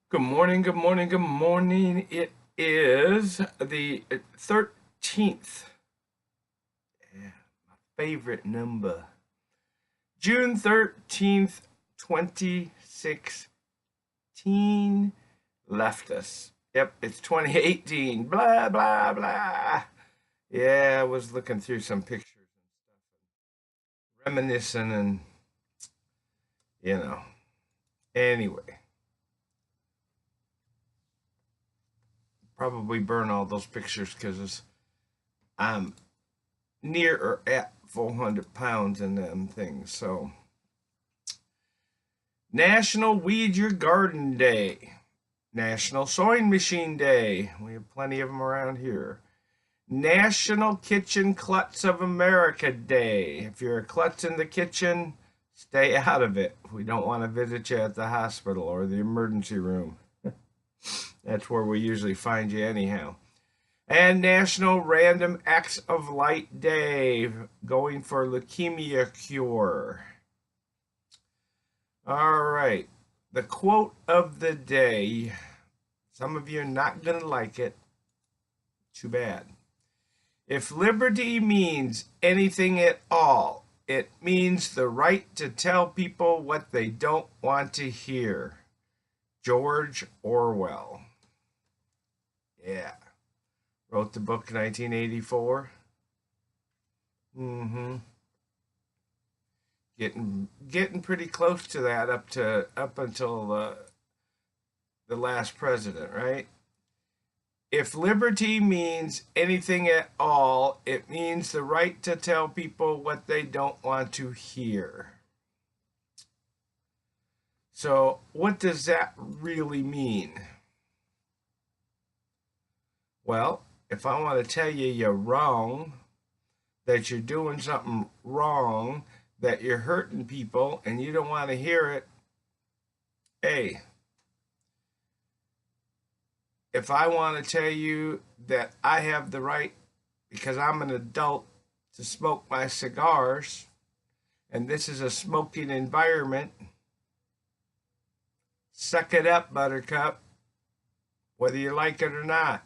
Good morning, good morning, good morning. It is the 13th. Yeah, my favorite number. June 13th, 2016 left us. Yep, it's 2018. Blah, blah, blah. Yeah, I was looking through some pictures and stuff, reminiscing and, you know. Anyway, probably burn all those pictures because I'm near or at 400 pounds in them things. So, National Weed Your Garden Day, National Sewing Machine Day. We have plenty of them around here. National Kitchen Klutz of America Day. If you're a klutz in the kitchen, stay out of it. We don't want to visit you at the hospital or the emergency room. That's where we usually find you anyhow. And National Random Acts of Light Day, going for leukemia cure. All right, the quote of the day. Some of you are not going to like it. Too bad. If liberty means anything at all, it means the right to tell people what they don't want to hear. George Orwell. Yeah. Wrote the book 1984. Mm-hmm. Getting pretty close to that up until the last president, right? If liberty means anything at all, it means the right to tell people what they don't want to hear. So, what does that really mean? Well, if I want to tell you you're wrong, that you're doing something wrong, that you're hurting people and you don't want to hear it, hey, if I want to tell you that I have the right, because I'm an adult, to smoke my cigars, and this is a smoking environment, suck it up, Buttercup, whether you like it or not.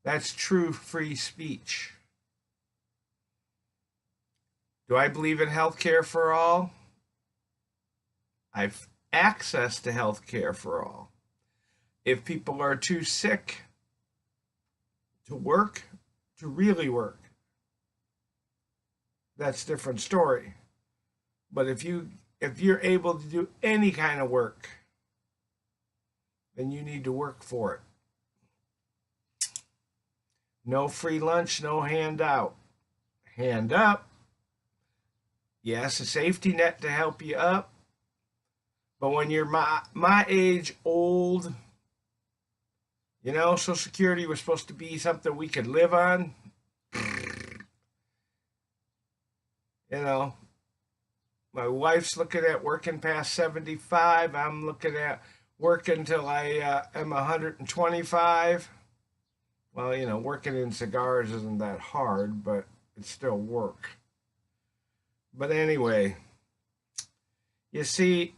That's true free speech. Do I believe in health care for all? I've access to health care for all. If people are too sick to work, to really work, that's a different story. But if you're able to do any kind of work, then you need to work for it. No free lunch, no handout. Hand up. Yes, a safety net to help you up. But when you're my age, old, Social Security was supposed to be something we could live on. You know, my wife's looking at working past 75. I'm looking at working till I am 125. Well, working in cigars isn't that hard, but it's still work. But anyway, you see,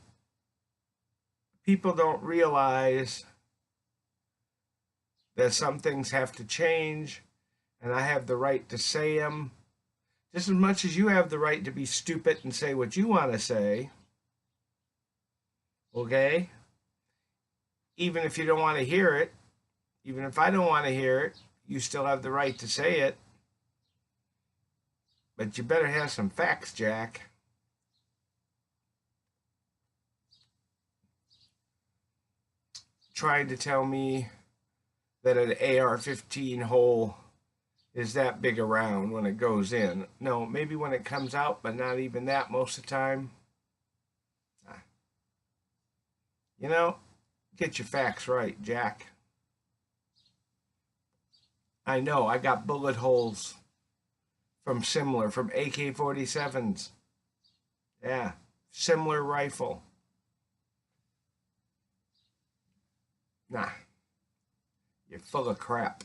people don't realize that some things have to change, and I have the right to say them just as much as you have the right to be stupid and say what you want to say. Okay? Even if you don't want to hear it, even if I don't want to hear it, you still have the right to say it. But you better have some facts, Jack. Trying to tell me that an AR-15 hole is that big around when it goes in. No, maybe when it comes out, but not even that most of the time. You know, get your facts right, Jack. I know, I got bullet holes from AK-47s. Yeah, similar rifle. Nah, you're full of crap.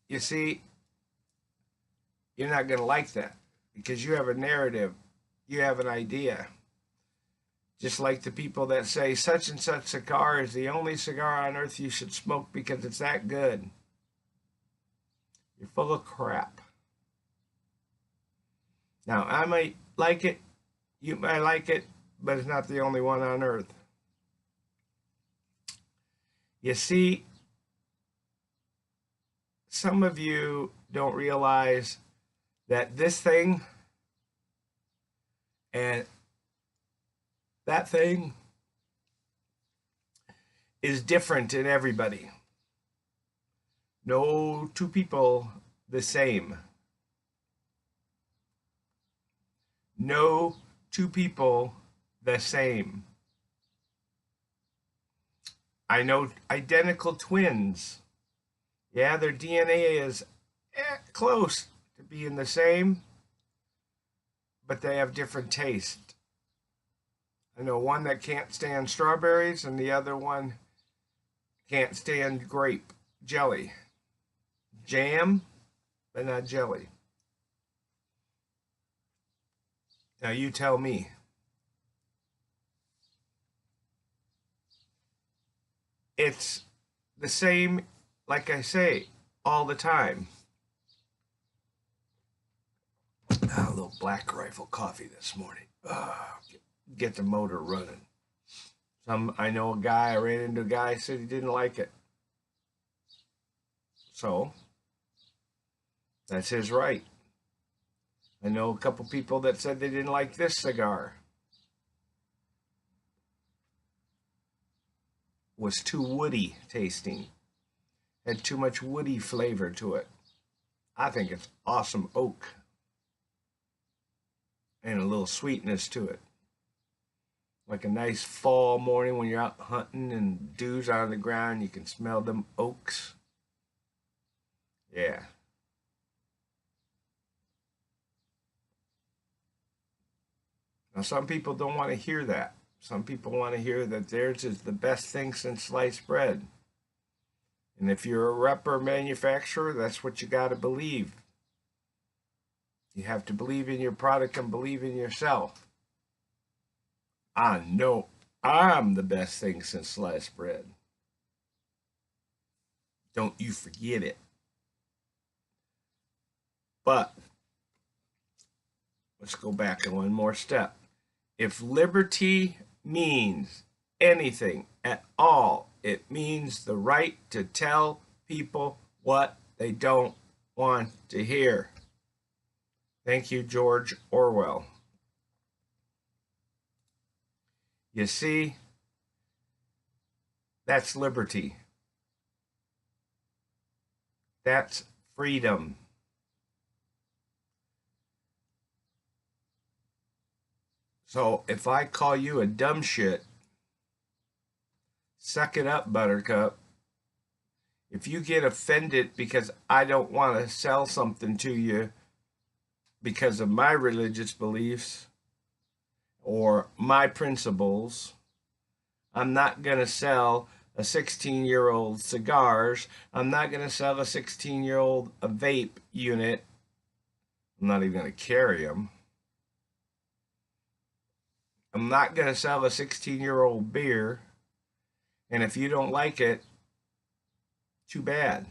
You see, you're not going to like that because you have a narrative you have an idea. Just like the people that say such and such cigar is the only cigar on earth you should smoke because it's that good. You're full of crap. Now, I might like it, you might like it, but it's not the only one on earth. You see, some of you don't realize that this thing and that thing is different in everybody. No two people the same. No two people the same. I know identical twins. Yeah, their DNA is close to being the same, but they have different taste. I know one that can't stand strawberries and the other one can't stand grape jelly. Jam, but not jelly. Now you tell me. It's the same, like I say, all the time. A little Black Rifle coffee this morning. Get the motor running. I know I ran into a guy said he didn't like it. So, that's his right. I know a couple people that said they didn't like this cigar. Was too woody tasting. Had too much woody flavor to it. I think it's awesome oak. And a little sweetness to it. Like a nice fall morning when you're out hunting and dew's on the ground, you can smell them oaks. Yeah. Now, some people don't want to hear that. Some people want to hear that theirs is the best thing since sliced bread. And if you're a rep or manufacturer, that's what you got to believe. You have to believe in your product and believe in yourself. I know I'm the best thing since sliced bread. Don't you forget it. But let's go back one more step. If liberty means anything at all, it means the right to tell people what they don't want to hear. Thank you, George Orwell. You see, that's liberty. That's freedom. So if I call you a dumb shit, suck it up, Buttercup. If you get offended because I don't want to sell something to you because of my religious beliefs or my principles, I'm not going to sell a 16-year-old cigars. I'm not going to sell a 16-year-old a vape unit. I'm not even going to carry them. I'm not going to sell a 16-year-old beer. And if you don't like it, too bad.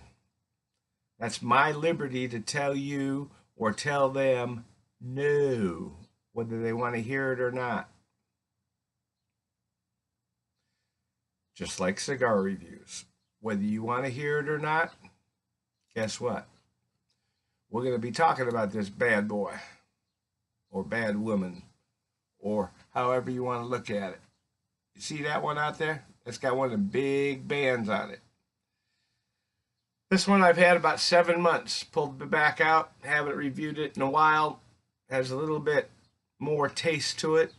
That's my liberty to tell you or tell them no, whether they want to hear it or not. Just like cigar reviews. Whether you want to hear it or not, guess what? We're going to be talking about this bad boy or bad woman or however you want to look at it. You see that one out there? It's got one of the big bands on it. This one I've had about 7 months. Pulled it back out. Haven't reviewed it in a while. Has a little bit more taste to it.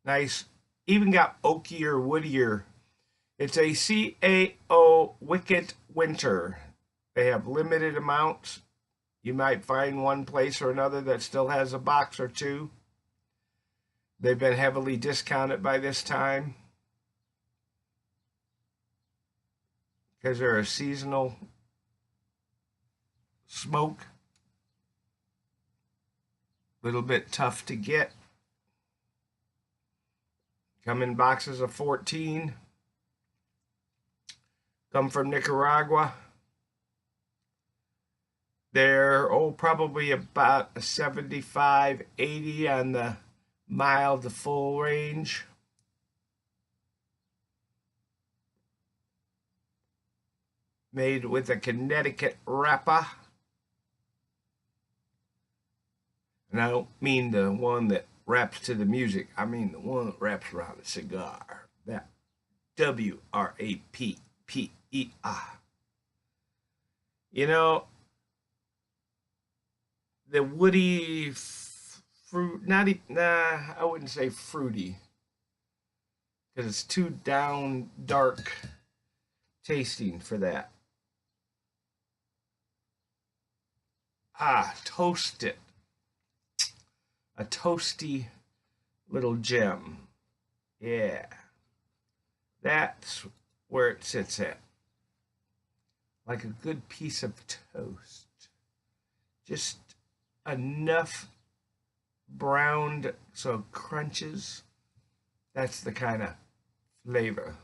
Nice. Even got oakier, woodier. It's a CAO Wicked Winter. They have limited amounts. You might find one place or another that still has a box or two. They've been heavily discounted by this time because they're a seasonal smoke. Little bit tough to get. Come in boxes of 14. Come from Nicaragua. They're probably about a 75, 80 on the mild to full range. Made with a Connecticut wrapper. And I don't mean the one that wraps to the music. I mean the one that wraps around a cigar. That W-R-A-P-P-E-R. You know, the woody fruit, I wouldn't say fruity. Because it's too down dark tasting for that. Toast it. A toasty little gem. Yeah. That's where it sits at. Like a good piece of toast. Just enough browned so it crunches. That's the kind of flavor.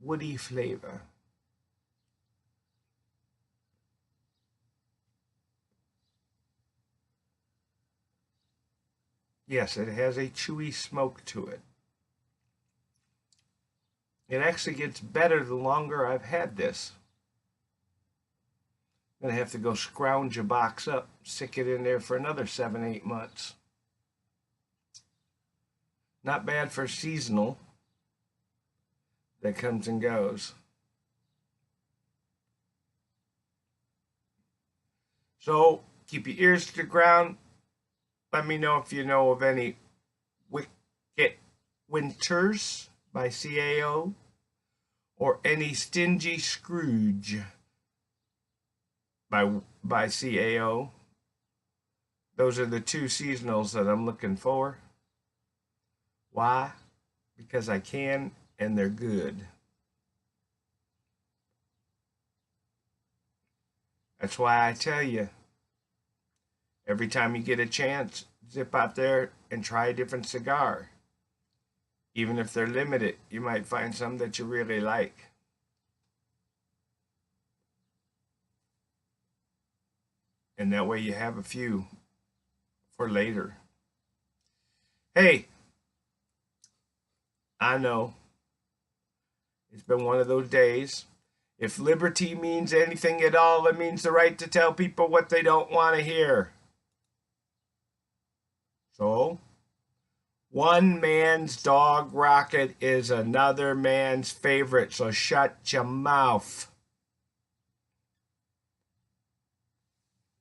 Woody flavor. Yes, it has a chewy smoke to it. It actually gets better the longer I've had this. I'm going to have to go scrounge a box up, stick it in there for another 7, 8 months. Not bad for seasonal. That comes and goes. So, keep your ears to the ground. Let me know if you know of any Wicked Winters by CAO or any Stingy Scrooge by CAO. Those are the 2 seasonals that I'm looking for. Why? Because I can and they're good. That's why I tell you, every time you get a chance, zip out there and try a different cigar. Even if they're limited, you might find some that you really like. And that way you have a few for later. Hey, I know it's been one of those days. If liberty means anything at all, it means the right to tell people what they don't want to hear. So, one man's dog rocket is another man's favorite, so shut your mouth.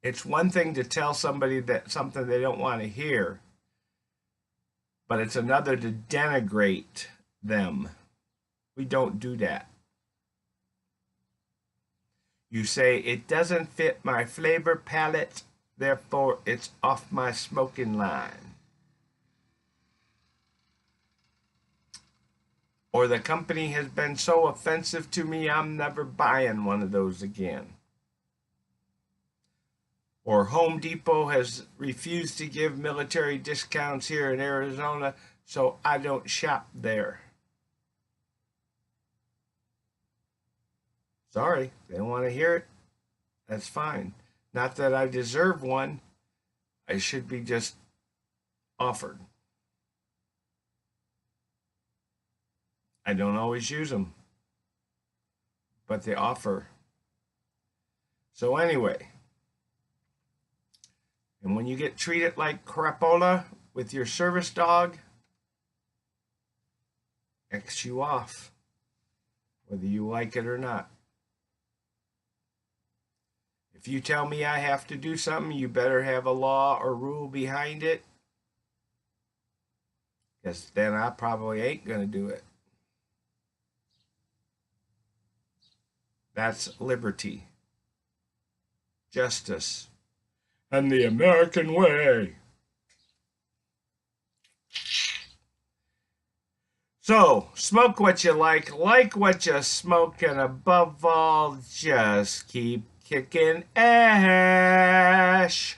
It's one thing to tell somebody that something they don't want to hear, but it's another to denigrate them. We don't do that. You say, it doesn't fit my flavor palette, therefore it's off my smoking line. Or the company has been so offensive to me, I'm never buying one of those again. Or Home Depot has refused to give military discounts here in Arizona, so I don't shop there. Sorry, they don't want to hear it. That's fine. Not that I deserve one. I should be just offered. I don't always use them, but they offer. So anyway, and when you get treated like crapola with your service dog, X you off, whether you like it or not. If you tell me I have to do something, you better have a law or rule behind it, because then I probably ain't going to do it. That's liberty, justice, and the American way. So, smoke what you like what you smoke, and above all, just keep kicking ash.